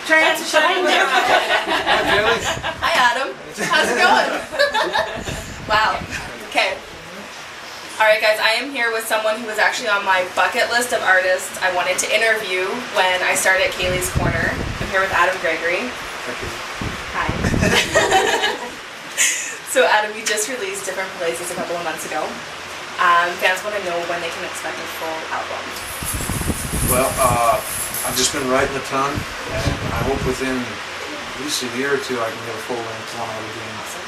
Transition. Hi, Adam. How's it going? Wow. Okay. Alright guys, I am here with someone who was actually on my bucket list of artists I wanted to interview when I started at K-Leighs Corner. I'm here with Adam Gregory. Hi. So Adam, you just released Different Places a couple of months ago. Fans want to know when they can expect a full album. Well, I've just been writing a ton, and I hope within at least a year or two I can get a full-length one out again. Awesome.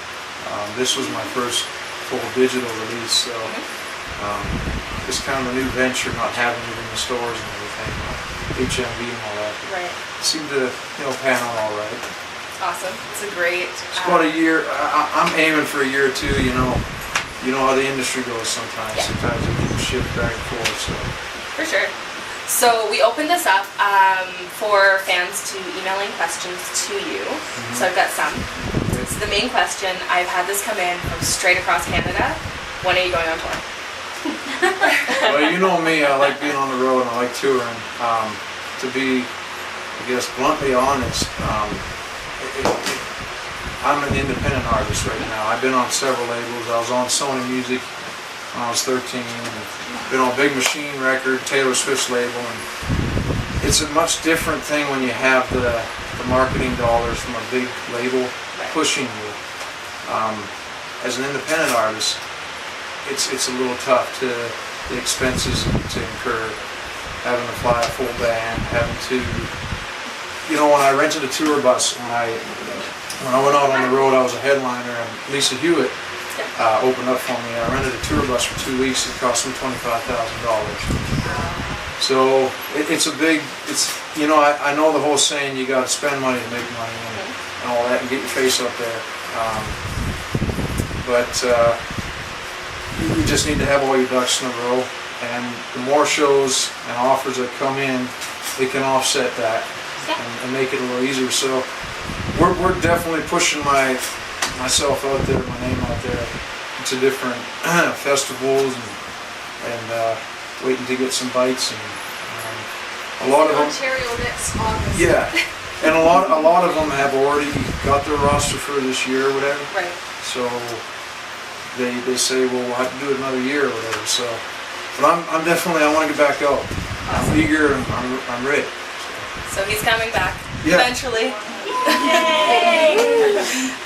This was my first full digital release, so it's kind of a new venture, not having it in the stores and everything, HMV and all that. Right. It seemed to, pan out all right. Awesome. It's a great. It's about a year. I'm aiming for a year or two. You know how the industry goes sometimes. Yeah. Sometimes you keep shit back and forth. So. For sure. So we opened this up for fans to email in questions to you. Mm-hmm. So I've got some. So the main question, I've had this come in from straight across Canada. When are you going on tour? Well, you know me. I like being on the road and I like touring. To be, I guess, bluntly honest, I'm an independent artist right now. I've been on several labels. I was on Sony Music when I was 13. Been on Big Machine record, Taylor Swift's label, and it's a much different thing when you have the marketing dollars from a big label pushing you. As an independent artist, it's a little tough to the expenses to incur, having to fly a full band, having to, when I rented a tour bus, when I went out on the road, I was a headliner, and Lisa Hewitt opened up for me. I rented a tour bus for 2 weeks. It cost me $25,000. So it's a big, I know the whole saying, you got to spend money to make money and all that, and get your face up there. But you just need to have all your ducks in a row, and the more shows and offers that come in, they can offset that and make it a little easier. So we're definitely pushing myself out there, my name out there, to different and festivals waiting to get some bites, and a lot of them. Ontario next August. Yeah, and a lot of them have already got their roster for this year or whatever. Right. So they say, well, we'll have to do it another year or whatever. So, but I'm definitely, I want to get back out. Awesome. I'm eager and I'm ready. So he's coming back eventually. Yay!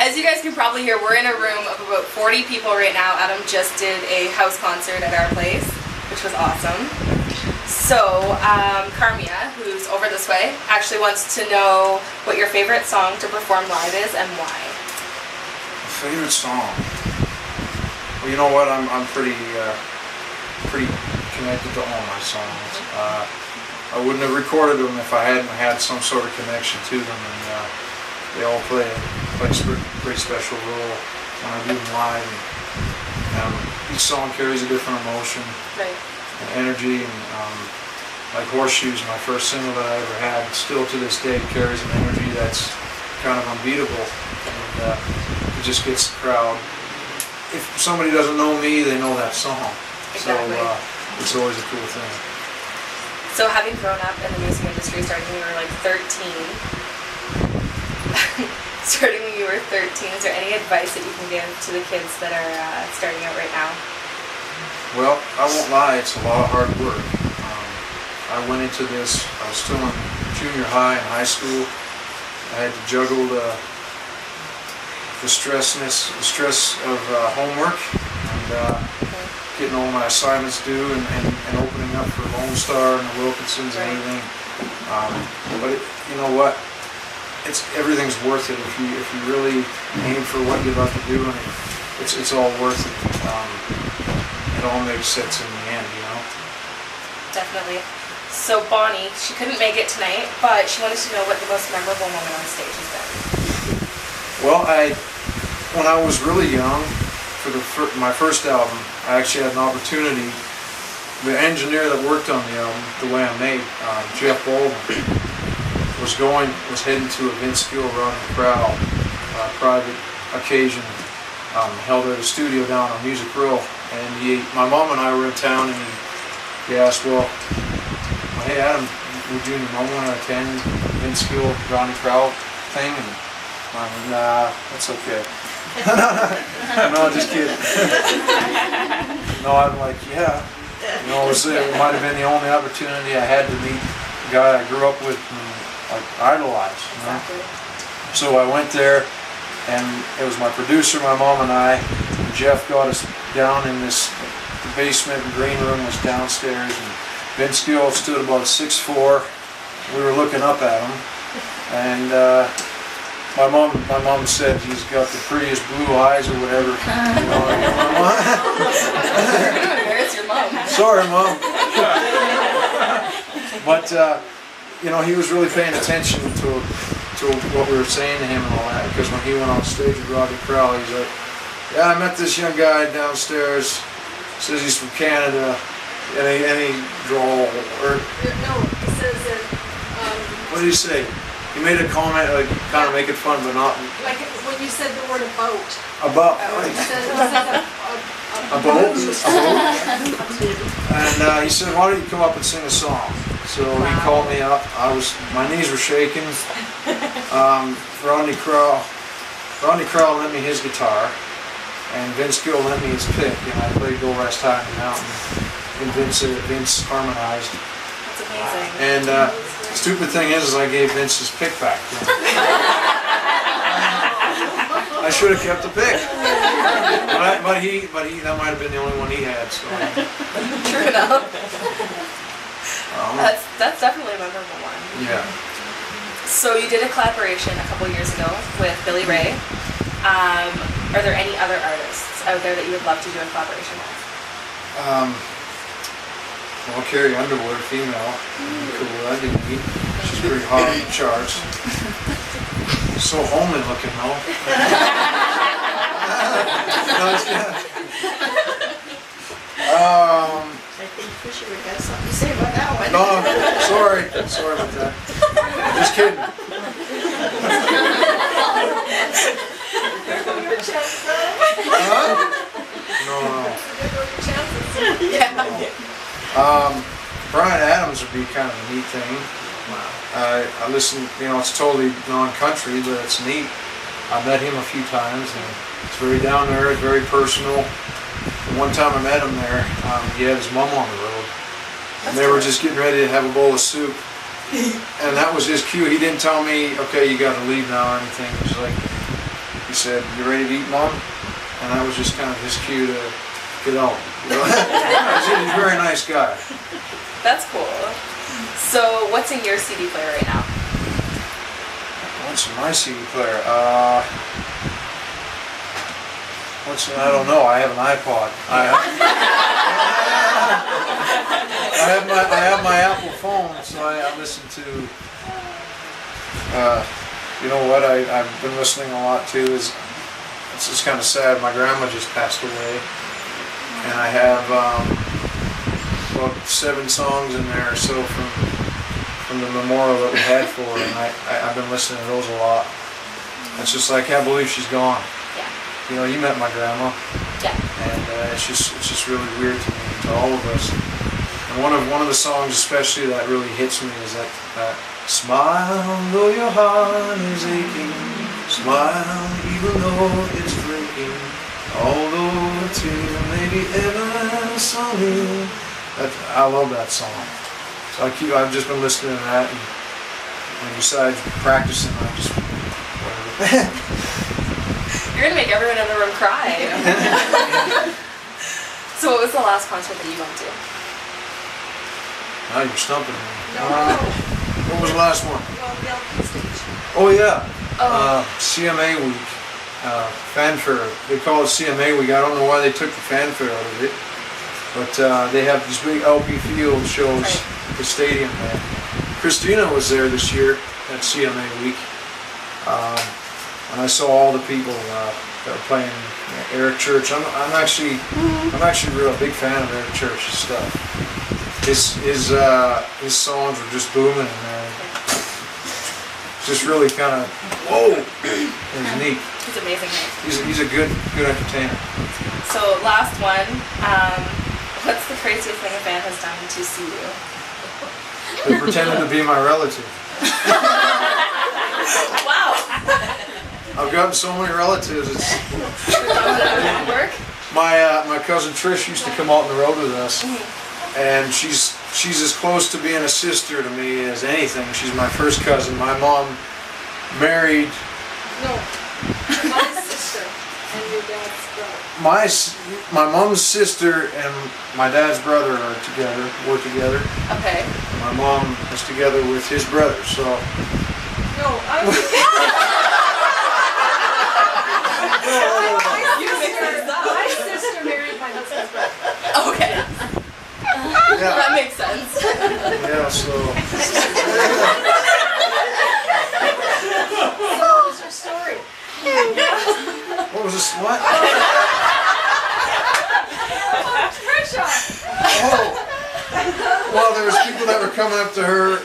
As you guys can probably hear, we're in a room of about 40 people right now. Adam just did a house concert at our place, which was awesome. So, Carmia, who's over this way, actually wants to know what your favorite song to perform live is and why. Favorite song? Well, you know what? I'm pretty connected to all my songs. I wouldn't have recorded them if I hadn't had some sort of connection to them, and they all play a very special role when I do them live. And, each song carries a different emotion and energy, and like Horseshoes, my first single that I ever had, still to this day carries an energy that's kind of unbeatable, and it just gets the crowd. If somebody doesn't know me, they know that song. Exactly. So it's always a cool thing. So having grown up in the music industry starting when you were like 13, is there any advice that you can give to the kids that are starting out right now? Well, I won't lie, it's a lot of hard work. I went into this, I was still in junior high and high school. I had to juggle the stress of homework and getting all my assignments due and opening up for Lone Star and the Wilkinsons and everything. But you know what? Everything's worth it if you really aim for what you'd like to do, and it's all worth it. It all makes sense in the end, Definitely. So Bonnie, she couldn't make it tonight, but she wanted to know what the most memorable moment on stage has been. Well, when I was really young, for my first album, I actually had an opportunity. The engineer that worked on the album, The Way I'm Made, Jeff Baldwin, was heading to a Vince Gill Run and Prowl private occasion held at a studio down on Music Row, and my mom and I were in town, and he asked, well, hey Adam, would you and your mom want to attend Vince Gill, Ronnie Crowell thing? And I'm like, nah, that's okay. No, just kidding. No, I'm like, yeah. You know, it might have been the only opportunity I had to meet the guy I grew up with and like idolized. You know? Exactly. So I went there, and it was my producer, my mom, and I. And Jeff got us down in this the basement. The green room was downstairs, and Vince Gill stood about 6'4". We were looking up at him, and my mom said he's got the prettiest blue eyes or whatever. You know, There's your mom. sorry, Mom. But you know, he was really paying attention to what we were saying to him and all that, because when he went on stage with Robbie Crowell, he's like, yeah, I met this young guy downstairs, says he's from Canada, and he drawl, or, No, it says that, what did he say? He made a comment, like, kind of make it fun, but not like when you said the word about. about, It says a boat, and he said, why don't you come up and sing a song? So he called me up. My knees were shaking. Rodney Crowell lent me his guitar, and Vince Gill lent me his pick, and I played Go Rest High in the Mountain, and Vince harmonized. That's amazing. And the stupid thing is I gave Vince his pick back. I should have kept the pick, but that might have been the only one he had. So. True enough. That's definitely a memorable one. Yeah. So you did a collaboration a couple years ago with Billy Ray. Are there any other artists out there that you would love to do a collaboration with? Well, Carrie Underwood, female, cool. That'd be neat. She's pretty hot on the charts. So homely looking though. No, it's good. I think Fisher would have something to say about that one. No, sorry about that. Just kidding. No. Brian Adams would be kind of a neat thing. I listen, you know, it's totally non-country, but it's neat. I met him a few times, and it's very down to earth, very personal. And one time I met him there, he had his mom on the road, and they were just getting ready to have a bowl of soup. And that was his cue. He didn't tell me, okay, you got to leave now or anything. It was like, he said, you ready to eat, Mom? And that was just kind of his cue to get out. You know? He's a very nice guy. That's cool. So what's in your CD player right now? What's in my CD player? I don't know. I have an iPod. I have my Apple phone, so I listen to. You know what I've been listening a lot to is, it's just kind of sad. My grandma just passed away, and I have about 7 songs in there or so from the memorial that we had for her, and I've been listening to those a lot. It's just like, I can't believe she's gone. Yeah. You know, you met my grandma. Yeah. And it's just really weird to me, to all of us. And one of the songs especially that really hits me is that smile though your heart is aching, smile even though it's breaking, although a tear may be ever so near. I love that song. So I've just been listening to that, and besides practicing, I just whatever. You're gonna make everyone in the room cry. So what was the last concert that you went to? Now you're stumping me. No. What was the last one? Well, the LP stage. Oh yeah, Oh. CMA week, fanfare. They call it CMA week. I don't know why they took the fanfare out of it, but they have these big LP field shows at the stadium there. Christina was there this year at CMA week, and I saw all the people that were playing. Eric Church. I'm actually a real big fan of Eric Church's stuff. His songs were just booming, man. Just really kind of whoa. It was neat. It's amazing. He's a good entertainer. So last one, what's the craziest thing a fan has done to see you? They pretended to be my relative. Wow. I've gotten so many relatives. It's Work? my cousin Trish used to come out on the road with us, and she's as close to being a sister to me as anything. She's my first cousin. My mom married No. My sister and your dad's brother. my mom's sister and my dad's brother are together. We're together. Okay. My mom is together with his brother. So No, I'm my sister married my husband's brother. Okay. yeah, That makes sense. yeah. So What was your story? what was this? What? Trisha! Oh. Well, there was people that were coming up to her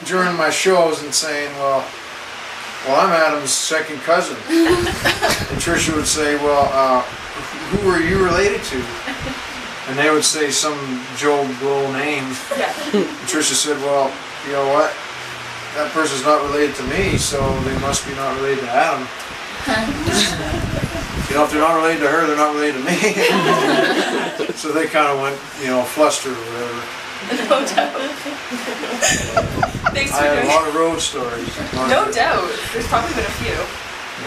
during my shows and saying, well, I'm Adam's second cousin. And Trisha would say, well, who are you related to? And they would say some Joe Blow name. Yeah. And Trisha said, well, you know what? That person's not related to me, so they must be not related to Adam. You know, if they're not related to her, they're not related to me. So they kind of went, flustered or whatever. No doubt. Thanks I for had a doing lot of road stories. No doubt. There's probably been a few.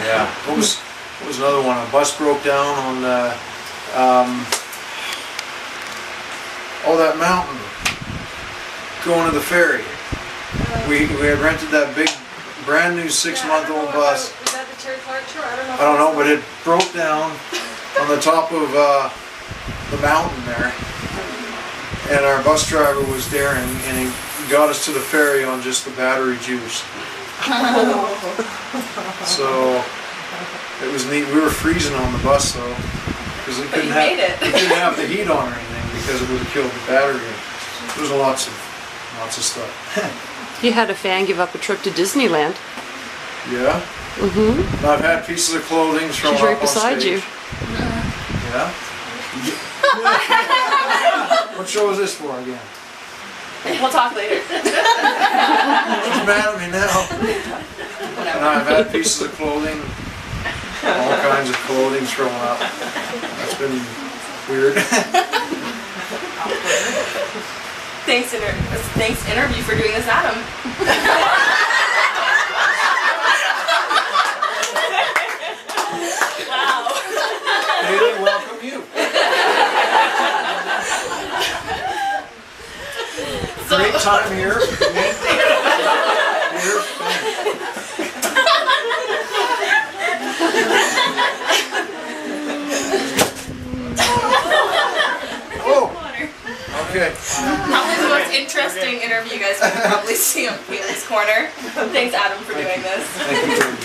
Yeah. What was another one? A bus broke down on that mountain going to the ferry. We had rented that big, brand new 6-month-old bus. Was that the Terry Clark tour? I don't know. I don't know, but it broke down on the top of the mountain there. And our bus driver was daring, and he got us to the ferry on just the battery juice. So it was neat. We were freezing on the bus though, because we couldn't have the heat on or anything because it would have killed the battery. There was lots of stuff. You had a fan give up a trip to Disneyland. Yeah. Mm-hmm. I've had pieces of clothing thrown She's up right on beside stage. you. Yeah. What show is this for again? We'll talk later. She's mad at me now. And I've had pieces of clothing, all kinds of clothing thrown up. That's been weird. Thanks interview for doing this, Adam. Wow. Haley, welcome you. Great time here. Oh, okay. Probably the most interesting interview you guys can probably see on K-Leighs Corner. Thanks, Adam, for doing this. Thank you.